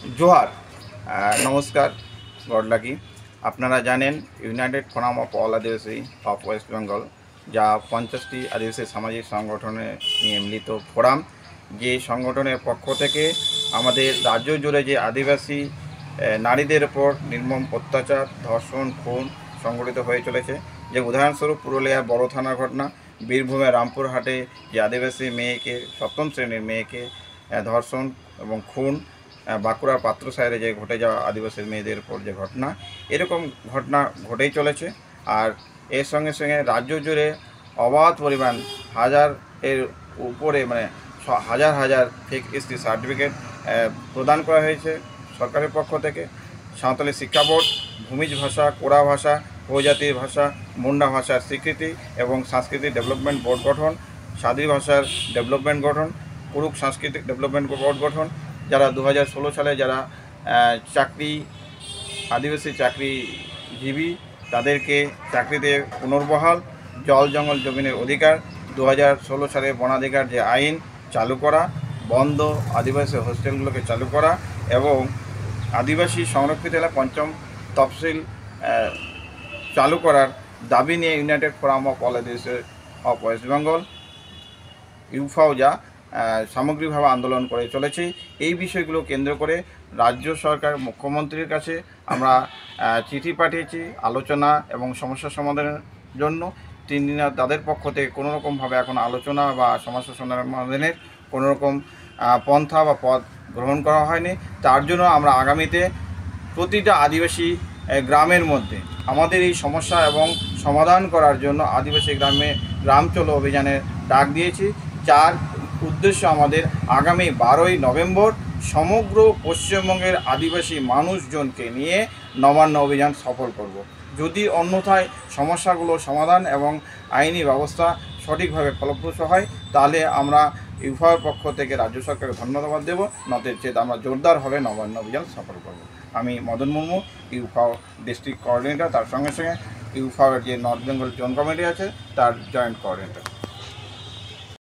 জোহার, নমস্কার, god lucky. আপনারা জানেন United Forum of All Adivasi of West Bengal, যা 50টি আদিবাসী সামাজিক সংগঠনে নিয়ে মিলিত ফোরাম, যে সংগঠনের পক্ষ থেকে আমাদের রাজ্য জুড়ে যে আদিবাসী নারীদের ওপর নির্মম অত্যাচার, ধর্ষণ, খুন সংঘটিত হয়ে চলেছে। যে উদাহরণস্বরূপ পুরুলিয়ার বড় থানার ঘটনা, বীরভূমের রামপুরহাটে যে আদিবাসী মেয়েকে, সপ্তম শ্রেণীর মেয়েকে ধর্ষণ এবং খুন, বাঁকুড়ার পাত্রসাহেরে যে ঘটে যাওয়া আদিবাসী মেয়েদের উপর যে ঘটনা, এরকম ঘটনা ঘটেই চলেছে। আর এর সঙ্গে সঙ্গে রাজ্য জুড়ে অবাধ পরিমাণ হাজারের উপরে হাজার হাজার ফেক এসটি সার্টিফিকেট প্রদান করা হয়েছে সরকারের পক্ষ থেকে। সাঁওতালি শিক্ষা বোর্ড, ভূমিজ ভাষা, কোরা ভাষা, উপজাতির ভাষা, মুন্ডা ভাষার স্বীকৃতি এবং সাংস্কৃতিক ডেভেলপমেন্ট বোর্ড গঠন, সাদী ভাষার ডেভেলপমেন্ট গঠন, কুরুক সাংস্কৃতিক ডেভেলপমেন্ট বোর্ড গঠন, যারা 2016 সালে যারা আদিবাসী চাকরিজীবী তাদেরকে চাকরিতে পুনর্বহাল, জল জঙ্গল জমিনের অধিকার, 2016 সালে বনাধিকার যে আইন চালু করা, বন্ধ আদিবাসী হোস্টেলগুলোকে চালু করা এবং আদিবাসী সংরক্ষিত এলাকা পঞ্চম তফসিল চালু করার দাবি নিয়ে United Forum of All Adivasi of West Bengal ইউফাওজা সামগ্রিকভাবে আন্দোলন করে চলেছে। এই বিষয়গুলো কেন্দ্র করে রাজ্য সরকার মুখ্যমন্ত্রীর কাছে আমরা চিঠি পাঠিয়েছি আলোচনা এবং সমস্যা সমাধানের জন্য। 3 দিনে তাদের পক্ষ থেকে কোনোরকমভাবে এখন আলোচনা বা সমস্যা সমাধানের কোনোরকম পন্থা বা পথ গ্রহণ করা হয়নি। তার জন্য আমরা আগামীতে প্রতিটা আদিবাসী গ্রামের মধ্যে আমাদের এই সমস্যা এবং সমাধান করার জন্য আদিবাসী গ্রাম চলো অভিযানের ডাক দিয়েছি, যার উদ্দেশ্য আমাদের আগামী 12ই নভেম্বর সমগ্র পশ্চিমবঙ্গের আদিবাসী মানুষজনকে নিয়ে নবান্ন অভিযান সফল করব। যদি অন্যথায় সমস্যাগুলো সমাধান এবং আইনি ব্যবস্থা সঠিকভাবে ফলপ্রসূ হয়, তাহলে আমরা ইউফাওর পক্ষ থেকে রাজ্য সরকারকে ধন্যবাদ দেব, নচেত আমরা জোরদারভাবে নবান্ন অভিযান সফল করব। আমি মদন মুর্মু, ইউফাও ডিস্ট্রিক্ট কোঅর্ডিনেটর, তার সঙ্গে সঙ্গে ইউফাওয়ের যে নর্থ বেঙ্গল জোন কমিটি আছে তার জয়েন্ট কোঅর্ডিনেটর।